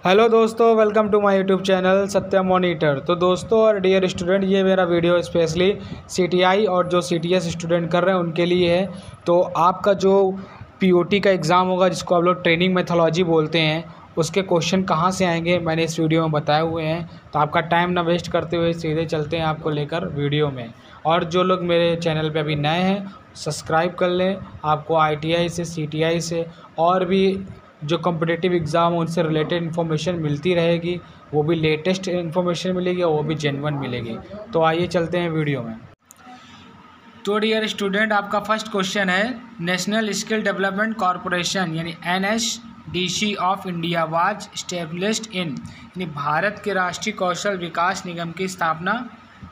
Hello दोस्तों, welcome to my YouTube channel Satya monitor. तो दोस्तों और डियर स्टूडेंट, ये मेरा वीडियो स्पेशली सीटीआई और जो सीटीएस स्टूडेंट कर रहे हैं उनके लिए है। तो आपका जो पीओटी का एग्ज़ाम होगा, जिसको आप लोग ट्रेनिंग मेथोलॉजी बोलते हैं, उसके क्वेश्चन कहाँ से आएंगे मैंने इस वीडियो में बताए हुए हैं। तो आपका टाइम ना वेस्ट करते हुए सीधे चलते हैं आपको लेकर वीडियो में। और जो लोग मेरे चैनल पे अभी नए हैं, सब्सक्राइब कर लें। आपको आईटीआई से, सीटीआई से और भी जो कॉम्पिटिटिव एग्ज़ाम उनसे रिलेटेड इन्फॉर्मेशन मिलती रहेगी। वो भी लेटेस्ट इन्फॉर्मेशन मिलेगी और वो भी जेन्युइन मिलेगी। तो आइए चलते हैं वीडियो में। तो डियर स्टूडेंट, आपका फर्स्ट क्वेश्चन है, नेशनल स्किल डेवलपमेंट कॉरपोरेशन यानी NSDC of India was established in, यानी भारत के राष्ट्रीय कौशल विकास निगम की स्थापना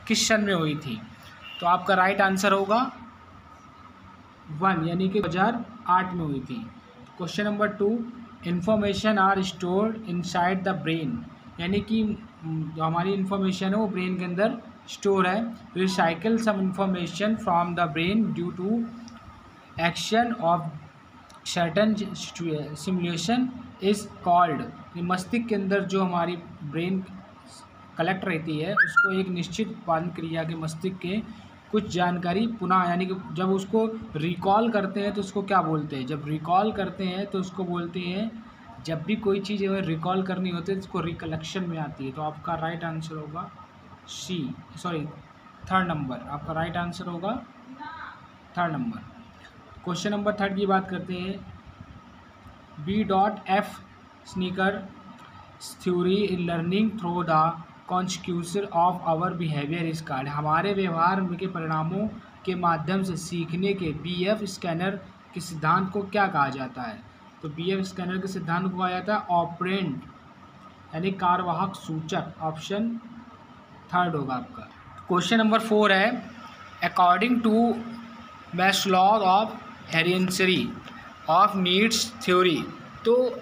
किस सन में हुई थी? तो आपका राइट आंसर होगा 1, यानी कि 2008 में हुई थी। Question number 2, information are stored inside the brain, यानी कि जो हमारी इन्फॉर्मेशन है वो ब्रेन के अंदर स्टोर है। Recycle some information from the brain due to action of certain simulation is called, मस्तिष्क के अंदर जो हमारी ब्रेन कलेक्ट रहती है उसको एक निश्चित पालन क्रिया के मस्तिष्क के कुछ जानकारी पुनः, यानी कि जब उसको रिकॉल करते हैं तो उसको क्या बोलते हैं? जब रिकॉल करते हैं तो उसको बोलते हैं, जब भी कोई चीज़ अगर रिकॉल करनी होती है तो उसको रिकलेक्शन में आती है। तो आपका राइट आंसर होगा थर्ड नंबर। आपका राइट आंसर होगा थर्ड नंबर। क्वेश्चन नंबर 3 की बात करते हैं। B.F. Skinner theory in learning through the consequences of our behaviour is called, हमारे व्यवहार के परिणामों के माध्यम से सीखने के BF स्कैनर के सिद्धांत को क्या कहा जाता है? तो BF स्कैनर के सिद्धांत को कहा जाता है ऑपरेंट, यानी कार्यवाहक सूचक। ऑप्शन थर्ड होगा आपका। क्वेश्चन नंबर 4 है, according to Maslow of hierarchy of needs theory, तो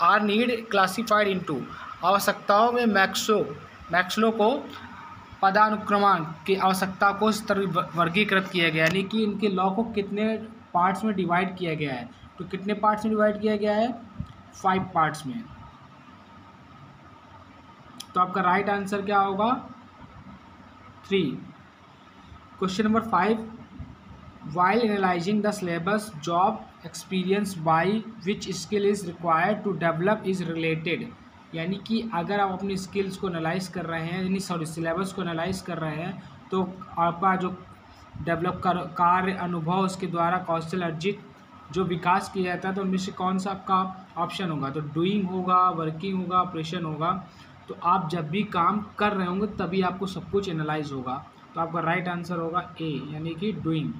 आर नीड क्लासिफाइड इनटू, आवश्यकताओं में मैक्सलो को पदानुक्रमण की आवश्यकता को इस तरह वर्गीकृत किया गया, यानी कि इनके लॉ को कितने पार्ट्स में डिवाइड किया गया है? तो कितने पार्ट्स में डिवाइड किया गया है? 5 पार्ट्स में। तो आपका राइट आंसर क्या होगा? 3। Question number 5, while analyzing the syllabus job experience by which skill is required to develop is related, यानी कि अगर आप अपनी स्किल्स को एनालाइज कर रहे हैं, यानी सिलेबस को एनालाइज कर रहे हैं, तो आपका जो डेवलप कार्य अनुभव उसके द्वारा कौशल अर्जित जो विकास किया जाता है, तो उनमें से कौन सा आपका ऑप्शन होगा? तो डूइंग होगा, वर्किंग होगा, ऑपरेशन होगा। तो आप जब भी काम कर रहे होंगे तभी आपको सब कुछ एनालाइज होगा। तो आपका राइट आंसर होगा ए, यानी कि doing.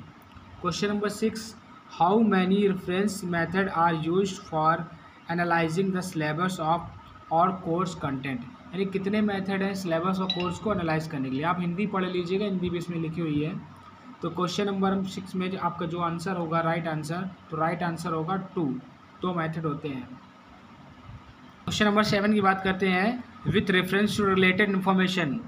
Question number 6, how many reference method are used for analysing the syllabus of our course content, यानी कितने मेथड हैं सिलेबस और कोर्स को एनालाइज करने के लिए? आप हिंदी पढ़ लीजिएगा, हिंदी भी इसमें लिखी हुई है। तो क्वेश्चन नंबर 6 में आपका जो आंसर होगा राइट आंसर, तो राइट आंसर होगा 2 मेथड होते हैं। क्वेश्चन नंबर 7 की बात करते हैं, with reference to related information,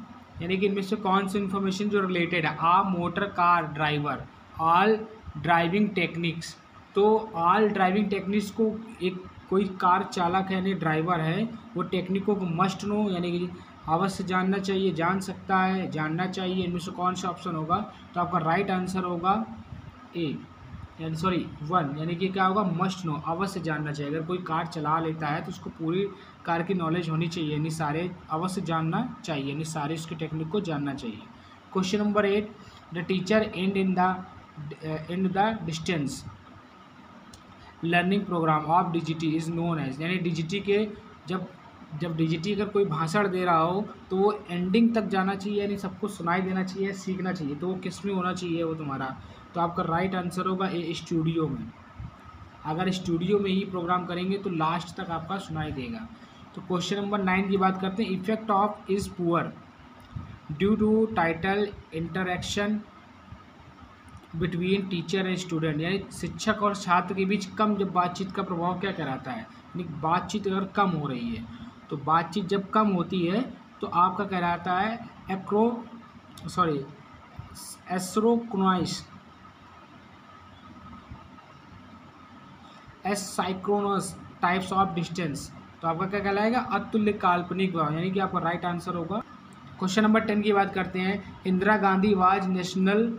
यानी कि इनमें से कौन सी इन्फॉर्मेशन जो रिलेटेड है? Uh motor car driver, all driving techniques. तो ऑल ड्राइविंग टेक्निक्स को एक कोई कार चालक है यानी ड्राइवर है, वो टेक्निकों को मस्ट नो, यानी कि अवश्य जानना चाहिए, जान सकता है, जानना चाहिए। इनमें से कौन सा ऑप्शन होगा? तो आपका राइट आंसर होगा ए, यानी 1, यानी कि क्या होगा? मस्ट नो, अवश्य जानना चाहिए। अगर कोई कार चला लेता है तो उसको पूरी कार की नॉलेज होनी चाहिए, यानी सारे अवश्य जानना चाहिए, यानी सारे उसके टेक्निक को जानना चाहिए। Question number 8, the teacher and in the distance learning programme of DGT is known as, यानी डीजीटी के जब डीजीटी अगर कोई भाषण दे रहा हो तो वो एंडिंग तक जाना चाहिए, यानी सबको सुनाई देना चाहिए, सीखना चाहिए। तो वो किस में होना चाहिए वो तुम्हारा? तो आपका राइट आंसर होगा ए, स्टूडियो में। अगर स्टूडियो में ही प्रोग्राम करेंगे तो लास्ट तक आपका सुनाई देगा। तो क्वेश्चन नंबर 9 की बात करते हैं, effect of is poor due to title interaction between teacher and student, यानी शिक्षक और छात्र के बीच कम जब बातचीत का प्रभाव क्या कहलाता है? यानी बातचीत अगर कम हो रही है, तो बातचीत जब कम होती है तो आपका कहलाता है एसोक्रोनस टाइप्स ऑफ डिस्टेंस, तो आपका क्या कहलाएगा, अतुल्य काल्पनिक भाव, यानी कि आपका राइट आंसर होगा। क्वेश्चन नंबर 10 की बात करते हैं। Indira Gandhi was national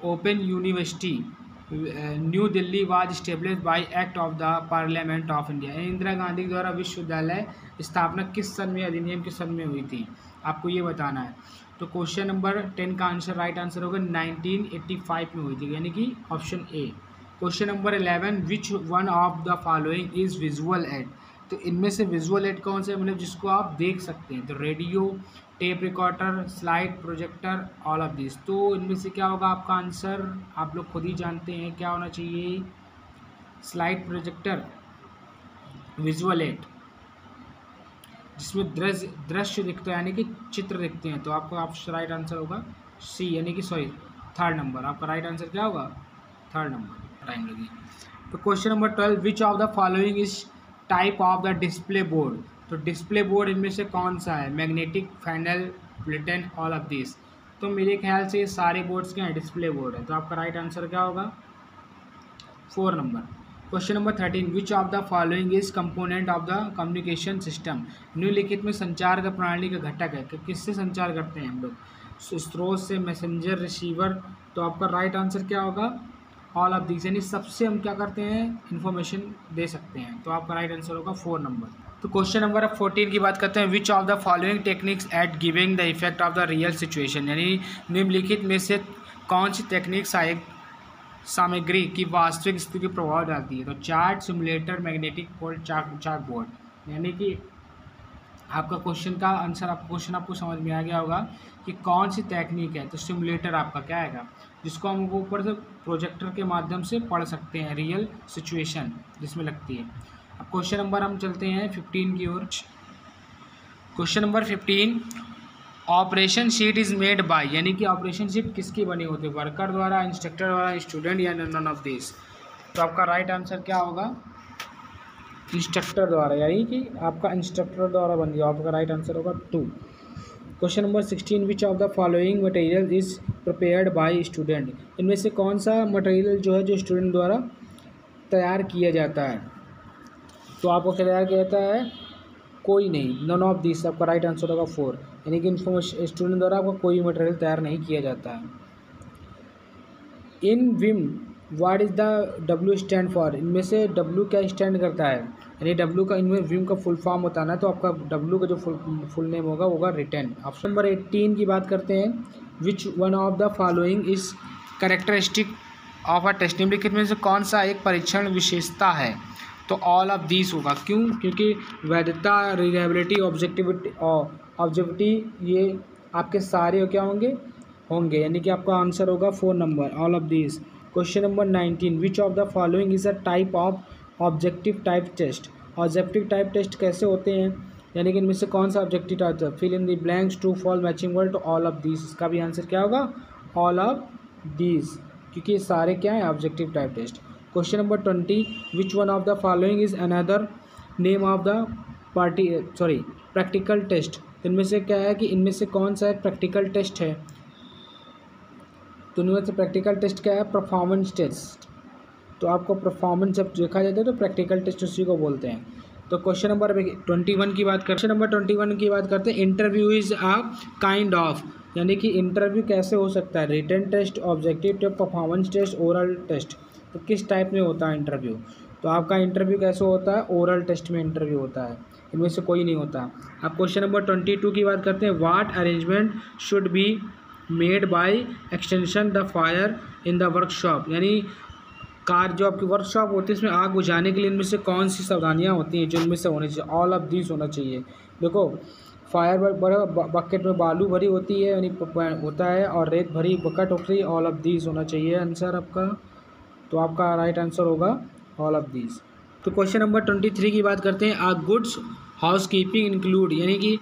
open university new Delhi was establish by act of the parliament of India. Indira Gandhi द्वारा विश्वविद्यालय स्थापना किस सन में, अधिनियम किस सन में हुई थी, आपको ये बताना है। तो क्वेश्चन नंबर 10 का आंसर, राइट आंसर होगा 1985 में हुई थी, यानी कि option A. Question number 11, which one of the following is visual add. तो इनमें से विजुअल एड कौन सा है, मतलब जिसको आप देख सकते हैं। तो radio, tape recorder, slide projector, all of this. तो इनमें से क्या होगा आपका आंसर, आप लोग खुद ही जानते हैं क्या होना चाहिए, स्लाइड प्रोजेक्टर, विजुअल एड, जिसमें दृश्य दिखता है, यानी कि चित्र दिखते हैं। तो आपका राइट आंसर होगा सी, यानी कि सॉरी थर्ड नंबर। आपका राइट आंसर क्या होगा, थर्ड नंबर, टाइम लगी। तो question number 12, which of the following is type of the display board. तो डिस्प्ले बोर्ड इनमें से कौन सा है, magnetic, flannel, bulletin, all of this. तो मेरे ख्याल से ये सारे बोर्ड्स क्या हैं, डिस्प्ले बोर्ड है। तो आपका राइट आंसर क्या होगा, 4 number. Question number 13, which of the following is component of the communication system. निम्नलिखित में संचार का प्रणाली का घटक है कि किससे संचार करते हैं हम लोग, स्रोत से, मैसेंजर, रिसीवर। तो आपका राइट आंसर क्या होगा, ऑल ऑफ दिस, यानी सबसे हम क्या करते हैं, इन्फॉर्मेशन दे सकते हैं। तो आपका राइट आंसर होगा 4 नंबर। तो क्वेश्चन नंबर 14 की बात करते हैं। विच of the following techniques eight giving the effect of the real situation, यानी निम्नलिखित में से कौन सी टेक्निक सामग्री की वास्तविक स्थिति पर प्रभाव डालती है। तो chart, simulator, magnetic pole, chart board. यानी कि आपका क्वेश्चन का आंसर, आपका क्वेश्चन आपको समझ में आ गया होगा कि कौन सी टेक्निक है। तो सिमुलेटर आपका क्या आएगा, जिसको हम ऊपर से प्रोजेक्टर के माध्यम से पढ़ सकते हैं, रियल सिचुएशन जिसमें लगती है। अब क्वेश्चन नंबर हम चलते हैं 15 की ओर। Question number 15, operation sheet is made by, यानी कि ऑपरेशन शीट किसकी बनी होती है, वर्कर द्वारा, इंस्ट्रक्टर द्वारा, स्टूडेंट, या नन ऑफ दिस। तो आपका राइट आंसर क्या होगा, इंस्ट्रक्टर द्वारा, यानी कि आपका इंस्ट्रक्टर द्वारा बन गया। आपका राइट आंसर होगा 2। Question number 16, which of the following material is prepared by student. इनमें से कौन सा मटेरियल जो है, जो स्टूडेंट द्वारा तैयार किया जाता है। तो आपको क्या तैयार किया जाता है, कोई नहीं, नन ऑफ दिस। आपका राइट आंसर होगा 4, यानी कि इन्फॉर्मेशन स्टूडेंट द्वारा आपको कोई मटेरियल तैयार नहीं किया जाता है। इन विम what is the W stand for. इनमें से डब्ल्यू क्या स्टैंड करता है, यानी डब्ल्यू का, इनमें विम का फुल फॉर्म होता है ना। तो आपका डब्ल्यू का जो फुल नेम होगा वो होगा रिटर्न। ऑप्शन नंबर 18 की बात करते हैं। Which one of the following is characteristic of a test. निम्नलिखित में से कौन सा एक परीक्षण विशेषता है। तो ऑल ऑफ दीज होगा। क्यों, क्योंकि वैधता, रिलायबिलिटी, ऑब्जेक्टिविटी, ये आपके सारे क्या होंगे, यानी कि आपका आंसर होगा 4 number, all of these. Question number 19, which of the following is a type of objective type test. Objective type test कैसे होते हैं, यानी कि इनमें से कौन सा ऑब्जेक्टिव टाइप है, fill in the blanks, true false, matching word. तो ऑल ऑफ दीज, इसका भी आंसर क्या होगा, ऑल ऑफ दीज, क्योंकि ये सारे क्या हैं, objective type test. Question number 20, which one of the following is another name of the practical test. इनमें से क्या है कि इनमें से कौन सा एक प्रैक्टिकल टेस्ट है। तो इनमें से प्रैक्टिकल टेस्ट क्या है, परफॉर्मेंस टेस्ट। तो आपको परफॉर्मेंस जब देखा जाता है तो प्रैक्टिकल टेस्ट उसी को बोलते हैं। तो क्वेश्चन नंबर 21 की बात करते हैं। Interview is a kind of, यानी कि इंटरव्यू कैसे हो सकता है, written test, objective test, performance test, oral test. तो किस टाइप में होता है इंटरव्यू। तो आपका इंटरव्यू कैसे होता है, ओरल टेस्ट में इंटरव्यू होता है, इनमें से कोई नहीं होता। अब क्वेश्चन नंबर 22 की बात करते हैं। What arrangement should be made by extension the fire in the workshop, यानी कार जो आपकी वर्कशॉप होती है इसमें आग बुझाने के लिए इनमें से कौन सी सावधानियाँ होती हैं जो इनमें से होनी चाहिए। ऑल ऑफ दीज होना चाहिए। देखो, फायर बड़ा बकेट में बालू भरी होती है, यानी होता है, और रेत भरी बकेट होती है। ऑल ऑफ दीज होना चाहिए आंसर आपका। तो आपका राइट आंसर होगा ऑल ऑफ दीज। तो क्वेश्चन नंबर 23 की बात करते हैं। आ गुड्स हाउस कीपिंग इंक्लूड, यानी कि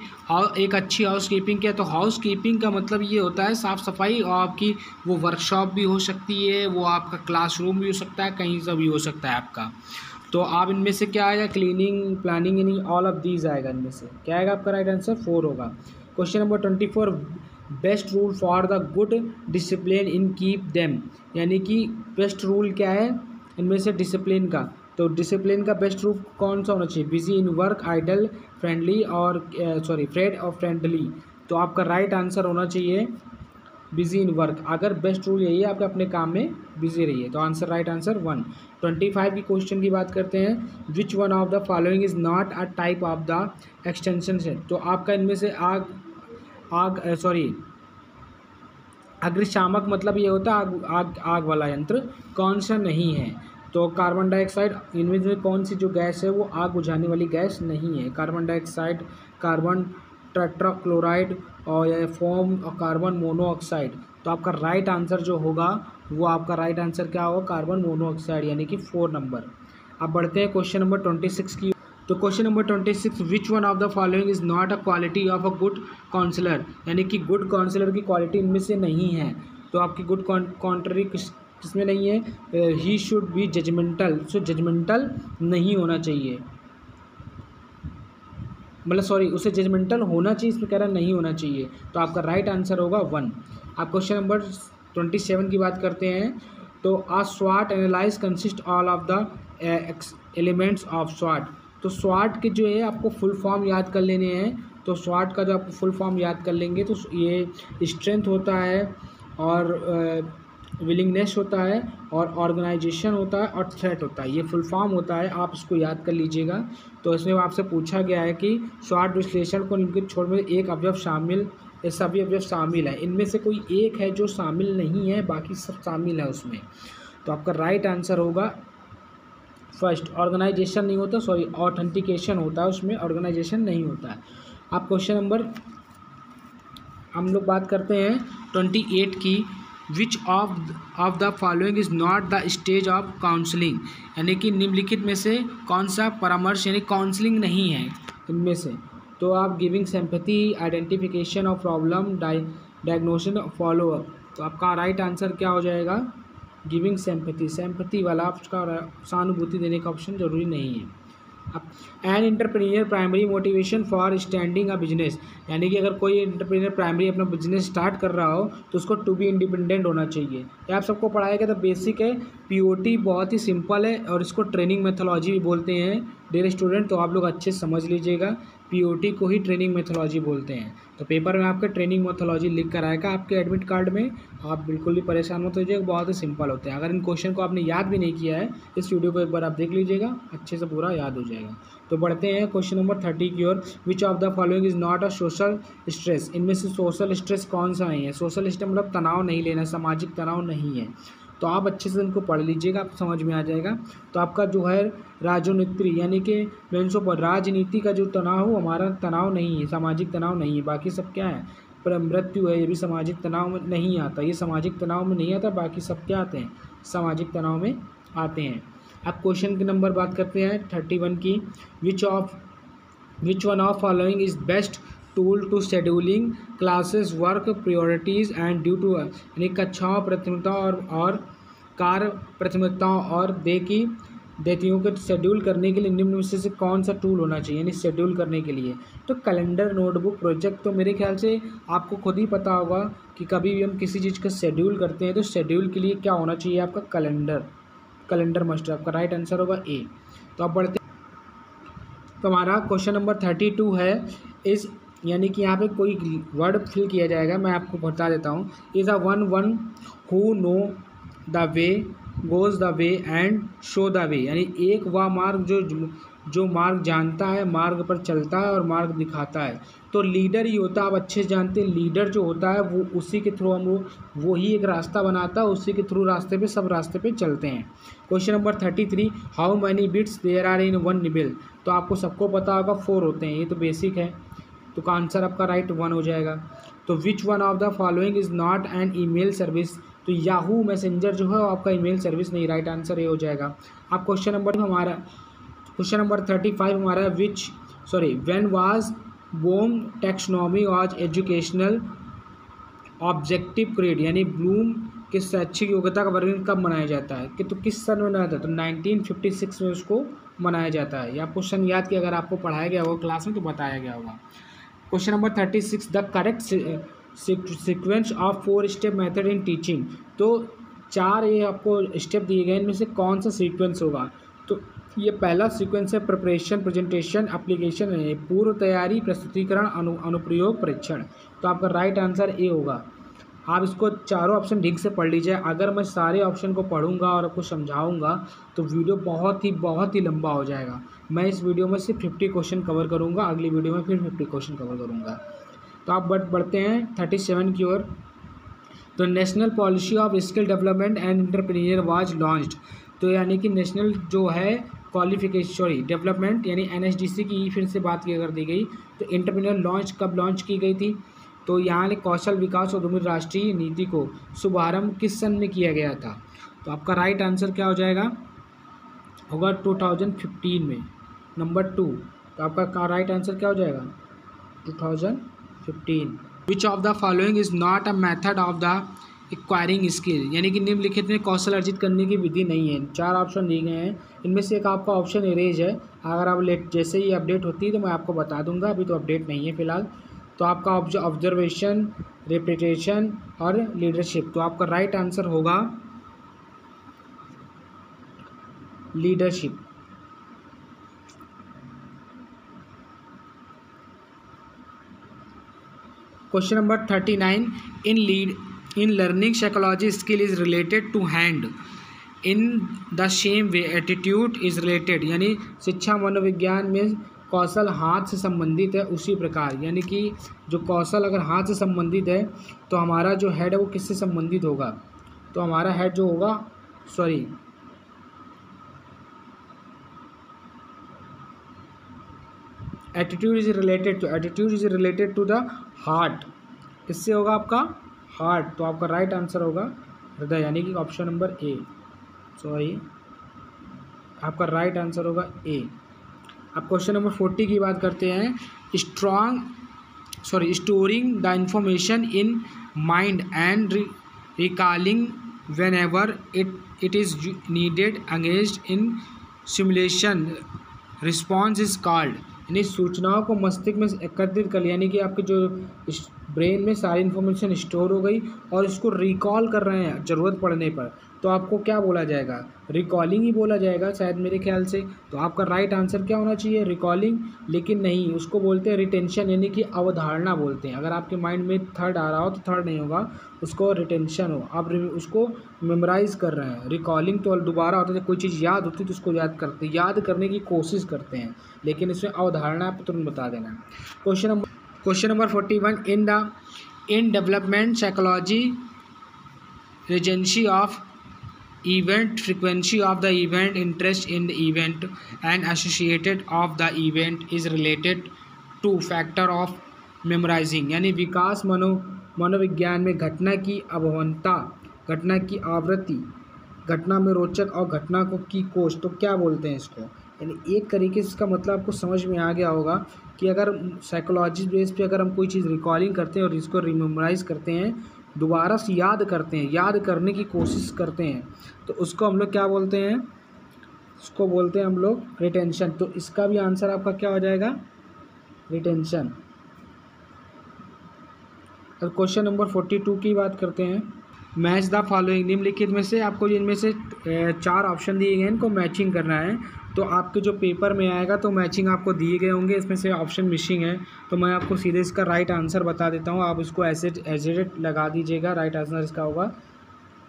एक अच्छी हाउस कीपिंग क्या है। तो हाउस कीपिंग का मतलब ये होता है साफ़ सफाई, और आपकी वो वर्कशॉप भी हो सकती है, वो आपका क्लासरूम भी हो सकता है, कहीं से भी हो सकता है आपका। तो आप इनमें से क्या आएगा, क्लीनिंग, प्लानिंग, यानी ऑल ऑफ दीज आएगा। इनमें से क्या आएगा, आपका राइट आंसर 4 होगा। Question number 24, best rule for the good discipline in keep them, यानी कि बेस्ट रूल क्या है इनमें से डिसिप्लिन का। तो तो डिसिप्लिन का बेस्ट रूप कौन सा होना चाहिए? Busy in work, idle, friendly और फ्रेड और फ्रेंडली। तो आपका राइट आंसर होना चाहिए बिजी इन वर्क। अगर बेस्ट रूल यही है, आपके अपने काम में बिजी रहिए। तो आंसर राइट आंसर 1। 25 की क्वेश्चन की बात करते हैं। Which one of the following is not a type of the extension set. तो आपका इनमें से अग्निशामक मतलब ये होता है आग वाला यंत्र, कौन सा नहीं है? तो कार्बन डाइऑक्साइड, इनमें से कौन सी जो गैस है वो आग बुझाने वाली गैस नहीं है? कार्बन डाइऑक्साइड, कार्बन टेट्राक्लोराइड और या फोम और कार्बन मोनोऑक्साइड। तो आपका राइट आंसर जो होगा वो आपका राइट आंसर क्या होगा? कार्बन मोनोऑक्साइड, यानी कि 4 नंबर। अब बढ़ते हैं क्वेश्चन नंबर 26 की। तो question number 26, which one of the following is not a quality of a good counsellor. यानी कि गुड काउंसलर की क्वालिटी इनमें से नहीं है। तो आपकी गुड कॉन्ट्ररी किसमें नहीं है? He should be judgmental. So judgmental नहीं होना चाहिए, मतलब उसे जजमेंटल होना चाहिए, इसमें कह रहा नहीं होना चाहिए। तो आपका राइट आंसर होगा 1। आप क्वेश्चन नंबर 27 की बात करते हैं। तो आ स्वाट analyse consist all of the elements of स्वाट। तो स्वाट के जो है आपको फुल फॉर्म याद कर लेने हैं। तो स्वाट का जो आपको फुल फॉर्म याद कर लेंगे तो ये स्ट्रेंथ होता है और विलिंगनेस होता है और ऑर्गेनाइजेशन होता है और थ्रेट होता है। ये फुल फॉर्म होता है, आप इसको याद कर लीजिएगा। तो इसमें आपसे पूछा गया है कि स्वाट विश्लेषण को निम्नलिखित छोर में एक अवयव शामिल, ये सभी अवयव शामिल है, इनमें से कोई एक है जो शामिल नहीं है, बाकी सब शामिल है उसमें। तो आपका राइट आंसर होगा फर्स्ट। ऑर्गेनाइजेशन नहीं होता, ऑथेंटिकेशन होता है, उसमें ऑर्गेनाइजेशन नहीं होता है। आप क्वेश्चन नंबर हम लोग बात करते हैं 28 की। विच of the following is not the stage of counselling. यानी कि निम्नलिखित में से कौन सा परामर्श यानी काउंसलिंग नहीं है इनमें से? तो आप giving sympathy, identification of problem, diagnosis, follow up. तो आपका राइट आंसर क्या हो जाएगा? Giving sympathy. सिंपैथी वाला आपका सहानुभूति देने का ऑप्शन जरूरी नहीं है। An entrepreneur primary motivation for standing a business. यानी कि अगर कोई एंटरप्रेन्योर प्राइमरी अपना बिजनेस स्टार्ट कर रहा हो तो उसको टू बी इंडिपेंडेंट होना चाहिए। ये आप सबको पढ़ाया गया था, बेसिक है। पीओटी बहुत ही सिंपल है और इसको ट्रेनिंग मेथोलॉजी भी बोलते हैं डियर स्टूडेंट। तो आप लोग अच्छे से समझ लीजिएगा, पीओटी को ही ट्रेनिंग मेथोलॉजी बोलते हैं। तो पेपर में आपका ट्रेनिंग मेथोलॉजी लिख कर आएगा आपके एडमिट कार्ड में। आप बिल्कुल भी परेशान मत होइएगा, बहुत ही सिंपल होते हैं। अगर इन क्वेश्चन को आपने याद भी नहीं किया है, इस वीडियो को एक बार आप देख लीजिएगा, अच्छे से पूरा याद हो जाएगा। तो बढ़ते हैं क्वेश्चन नंबर 30 की ओर। Which of the following is not a social stress. इनमें से सोशल स्ट्रेस कौन सा नहीं है? सोशल स्ट्रेस मतलब तनाव नहीं लेना, सामाजिक तनाव नहीं है। तो आप अच्छे से इनको पढ़ लीजिएगा, आपको समझ में आ जाएगा। तो आपका जो है राजनीति यानी कि मेंसो पर राजनीति का जो तनाव हो, हमारा तनाव नहीं है, सामाजिक तनाव नहीं है। बाकी सब क्या है? पर मृत्यु है, ये भी सामाजिक तनाव में नहीं आता, ये सामाजिक तनाव में नहीं आता। बाकी सब क्या आते हैं? सामाजिक तनाव में आते हैं। अब क्वेश्चन के नंबर बात करते हैं 31 की। Which one of following is best tool to scheduling classes work priorities and due to, यानी कक्षाओं प्राथमिकताओं और कार्य प्राथमिकताओं और देतियों को शेड्यूल करने के लिए निम्न में से कौन सा टूल होना चाहिए? यानी शेड्यूल करने के लिए तो कैलेंडर, नोटबुक, प्रोजेक्ट। तो मेरे ख्याल से आपको खुद ही पता होगा कि कभी भी हम किसी चीज़ का शेड्यूल करते हैं तो शेड्यूल के लिए क्या होना चाहिए? आपका कैलेंडर मस्ट। आपका राइट आंसर होगा ए। तो आप बढ़ते, तो हमारा क्वेश्चन नंबर 32 है इस, यानी कि यहाँ पे कोई वर्ड फिल किया जाएगा, मैं आपको बता देता हूँ। Is a one who know the way, goes the way and show the way. यानी एक वह मार्ग जो मार्ग जानता है, मार्ग पर चलता है और मार्ग दिखाता है। तो लीडर ही होता है, आप अच्छे से जानते हैं। लीडर जो होता है वो उसी के थ्रू वो ही एक रास्ता बनाता है, उसी के थ्रू सब रास्ते पे चलते हैं। Question number 33, how many bits there are in one nibble. तो आपको सबको पता होगा 4 होते हैं, ये तो बेसिक है। तो का आंसर आपका राइट 1 हो जाएगा। तो which one of the following is not an email service. तो याहू मैसेंजर जो है वो आपका ईमेल सर्विस नहीं, राइट आंसर ये हो जाएगा। आप क्वेश्चन नंबर 35 हमारा when was Bloom taxonomy was educational objective create. यानी ब्लूम के शैक्षिक योग्यता का वर्गीकरण कब मनाया जाता है? कि तो किस सन में मनाया जाता है? तो 1956 में उसको मनाया जाता है। या क्वेश्चन याद किया, अगर आपको पढ़ाया गया होगा क्लास में तो बताया गया होगा। Question number 36, the correct sequence of 4 step method in teaching. तो 4 ये आपको स्टेप दिए गए, इनमें से कौन सा सीक्वेंस होगा? तो ये पहला सीक्वेंस है प्रिपरेशन, प्रेजेंटेशन, एप्लीकेशन है, पूर्व तैयारी, प्रस्तुतिकरण, अनुप्रयोग, परीक्षण। तो आपका राइट आंसर ए होगा। आप इसको चारों ऑप्शन ठीक से पढ़ लीजिए। अगर मैं सारे ऑप्शन को पढ़ूंगा और आपको समझाऊंगा तो वीडियो बहुत ही लंबा हो जाएगा। मैं इस वीडियो में सिर्फ 50 क्वेश्चन कवर करूंगा, अगली वीडियो में फिर 50 क्वेश्चन कवर करूंगा। तो आप बढ़ते हैं 37 की ओर। तो national policy of skill development and entrepreneur was launched. तो यानी कि नेशनल जो है क्वालिफिकेशन डेवलपमेंट यानी NSDC की फिर से बात की कर दी गई। तो एंटरप्रेन्योर कब लॉन्च की गई थी? तो यहाँ कौशल विकास और उद्यमी राष्ट्रीय नीति को शुभारंभ किस सन में किया गया था? तो आपका राइट आंसर क्या हो जाएगा? होगा 2015 में। नंबर 2। तो आपका राइट आंसर क्या हो जाएगा? 2015। विच of the following is not a method of the acquiring skill, यानी कि निम्नलिखित में कौशल अर्जित करने की विधि नहीं है। 4 ऑप्शन दिए गए हैं, इनमें से एक आपका ऑप्शन इरेज है। अगर आप जैसे ही अपडेट होती है तो मैं आपको बता दूंगा, अभी तो अपडेट नहीं है फिलहाल। तो आपका ऑब्जर्वेशन, रिपीटेशन और लीडरशिप। तो आपका राइट आंसर होगा leadership. Question number 39। In learning psychology skill is related to hand in the same way attitude is related, यानी शिक्षा मनोविज्ञान में कौशल हाथ से संबंधित है उसी प्रकार, यानी कि जो कौशल अगर हाथ से संबंधित है तो हमारा जो हेड है वो किससे संबंधित होगा? तो हमारा हेड जो होगा attitude is related to the heart. किससे होगा? आपका हार्ट। तो आपका राइट आंसर होगा हृदय, यानी कि ऑप्शन नंबर ए। आपका राइट आंसर होगा ए। अब क्वेश्चन नंबर 40 की बात करते हैं। Storing the information in mind and recalling when ever it is needed against in simulation response is called, यानी सूचनाओं को मस्तिष्क में एकत्रित कर लिया, यानी कि आपके जो ब्रेन में सारी इन्फॉर्मेशन स्टोर हो गई और इसको रिकॉल कर रहे हैं ज़रूरत पड़ने पर, तो आपको क्या बोला जाएगा? रिकॉलिंग ही बोला जाएगा शायद मेरे ख्याल से। तो आपका राइट आंसर क्या होना चाहिए? रिकॉलिंग। लेकिन नहीं, उसको बोलते हैं रिटेंशन, यानी कि अवधारणा बोलते हैं। अगर आपके माइंड में थर्ड आ रहा हो तो थर्ड नहीं होगा, उसको रिटेंशन हो, आप उसको मेमोराइज कर रहे हैं। रिकॉलिंग तो दोबारा होता है, कोई चीज़ याद होती है तो उसको याद करने की कोशिश करते हैं, लेकिन इसमें अवधारणा आप तुरंत बता देना। Question number 41। In development psychology regency of event, frequency of the event, interest in the event and associated of the event is related to factor of memorizing, यानी विकास मनोविज्ञान में घटना की अभवनता, घटना की आवृत्ति, घटना में रोचक और घटना को की कोश, तो क्या बोलते हैं इसको? यानी एक तरीके से इसका मतलब आपको समझ में आ गया होगा कि अगर साइकोलॉजी बेस पे अगर हम कोई चीज़ रिकॉलिंग करते हैं और इसको रिमेमोराइज करते हैं, दोबारा से याद करते हैं, याद करने की कोशिश करते हैं, तो उसको हम लोग क्या बोलते हैं? उसको बोलते हैं हम लोग रिटेंशन। तो इसका भी आंसर आपका क्या हो जाएगा? रिटेंशन। और क्वेश्चन नंबर 42 की बात करते हैं। मैच द फॉलोइंग, निम्नलिखित में से आपको इनमें से 4 ऑप्शन दिए गए हैं, इनको मैचिंग करना है। तो आपके जो पेपर में आएगा तो मैचिंग आपको दिए गए होंगे, इसमें से ऑप्शन मिसिंग है, तो मैं आपको सीधे इसका राइट आंसर बता देता हूँ, आप इसको एज लगा दीजिएगा। राइट आंसर इसका होगा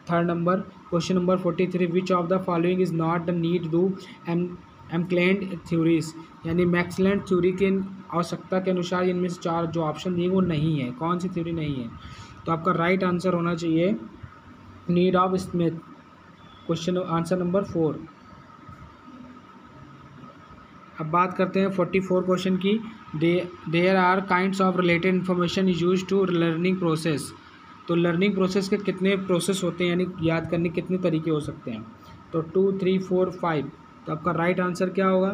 3rd नंबर। Question number 43। Which of the following is not the need to McClelland theories, यानी मैक्सलेंड थ्योरी के आवश्यकता के अनुसार इनमें से 4 जो ऑप्शन दिए वो नहीं है। कौन सी थ्योरी नहीं है? तो आपका राइट आंसर होना चाहिए need of Smith. Question answer number 4। अब बात करते हैं 44 क्वेश्चन की। There are kinds of related information is use to learning process. तो लर्निंग प्रोसेस के कितने प्रोसेस होते हैं, यानी याद करने के कितने तरीके हो सकते हैं? तो 2, 3, 4, 5। तो आपका राइट आंसर क्या होगा?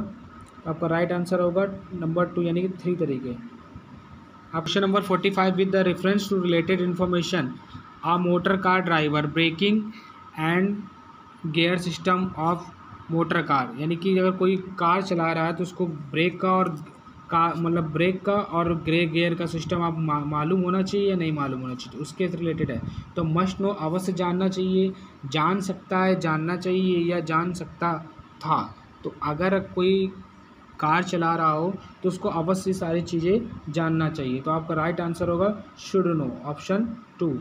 तो आपका राइट आंसर होगा नंबर 2, यानी कि 3 तरीके। Option number 45। With the reference to related information a motor car driver braking and gear system of motor car, यानी कि अगर कोई कार चला रहा है तो उसको ब्रेक का और गियर का सिस्टम आप मालूम होना चाहिए या नहीं मालूम होना चाहिए, उसके रिलेटेड है। तो मस्ट नो, अवश्य जानना चाहिए, जान सकता है, जानना चाहिए या जान सकता था। तो अगर कोई कार चला रहा हो तो उसको अवश्य सारी चीज़ें जानना चाहिए। तो आपका राइट आंसर होगा should know, option 2।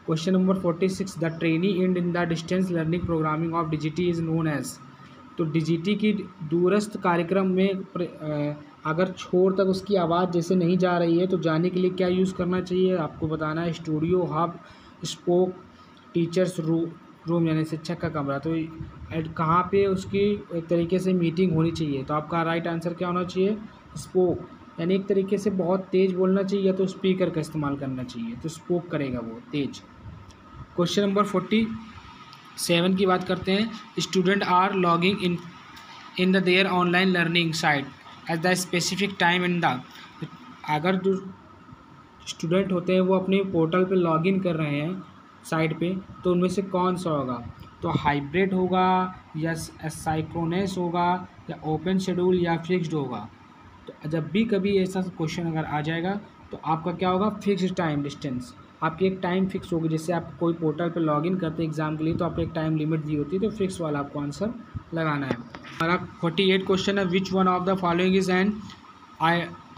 Question number 46, the trainee in the distance learning programming of DGT is known as. तो डीजीटी की दूरस्थ कार्यक्रम में अगर छोर तक उसकी आवाज़ जैसे नहीं जा रही है तो जाने के लिए क्या यूज़ करना चाहिए, आपको बताना है। Studio, hub, spoke, teachers room यानी शिक्षक का कमरा। तो कहाँ पे उसकी एक तरीके से मीटिंग होनी चाहिए, तो आपका राइट आंसर क्या होना चाहिए, स्पोक। यानी एक तरीके से बहुत तेज़ बोलना चाहिए या तो स्पीकर का इस्तेमाल करना चाहिए, तो स्पोक करेगा वो तेज़। क्वेश्चन नंबर 47 की बात करते हैं। Student are logging in the their online learning site at the specific time in the. अगर जो स्टूडेंट होते हैं वो अपने पोर्टल पे लॉगिन कर रहे हैं साइट पे, तो उनमें से कौन सा होगा, तो हाइब्रिड होगा या साइक्रोनस होगा या ओपन शेड्यूल या फिक्स्ड होगा। तो जब भी कभी ऐसा क्वेश्चन अगर आ जाएगा तो आपका क्या होगा, फिक्स्ड टाइम डिस्टेंस। आपकी एक टाइम फिक्स होगी, जैसे आप कोई पोर्टल पे लॉगिन करते हैं एग्जाम के लिए तो आपको एक टाइम लिमिट दी होती है, तो फिक्स वाला आपको आंसर लगाना है। हमारा 48 क्वेश्चन है, which one of the following is an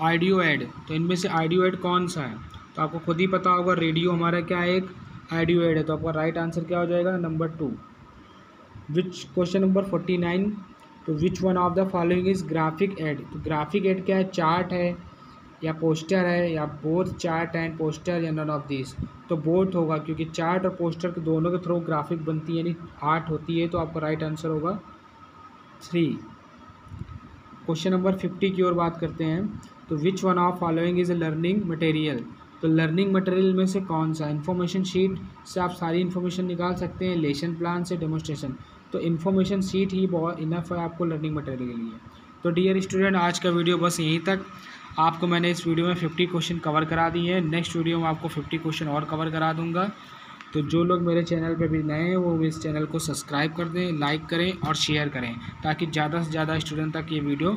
audio aid. तो इनमें से ऑडियो एड कौन सा है, तो आपको खुद ही पता होगा, रेडियो हमारा क्या है, एक ऑडियो एड है। तो आपका राइट आंसर क्या हो जाएगा, नंबर 2। विच क्वेश्चन नंबर 49, तो which one of the following is graphic aid. तो ग्राफिक एड क्या है, चार्ट है या पोस्टर है या बोथ चार्ट एंड पोस्टर या नन ऑफ दिस। तो बोथ होगा, क्योंकि चार्ट और पोस्टर के दोनों के थ्रू ग्राफिक बनती है यानी आर्ट होती है। तो आपका राइट आंसर होगा 3। क्वेश्चन नंबर 50 की ओर बात करते हैं। तो which one of following is a learning material. तो लर्निंग मटेरियल में से कौन सा, इन्फॉर्मेशन शीट से आप सारी इन्फॉर्मेशन निकाल सकते हैं, लेसन प्लान से, डेमोस्ट्रेशन। तो इन्फॉर्मेशन शीट ही बहुत इनफ है आपको लर्निंग मटेरियल के लिए। तो डियर स्टूडेंट, आज का वीडियो बस यहीं तक। आपको मैंने इस वीडियो में 50 क्वेश्चन कवर करा दिए हैं। नेक्स्ट वीडियो में आपको 50 क्वेश्चन और कवर करा दूंगा। तो जो लोग मेरे चैनल पे भी नए हैं वो इस चैनल को सब्सक्राइब कर दें, लाइक करें और शेयर करें, ताकि ज़्यादा से ज़्यादा स्टूडेंट तक ये वीडियो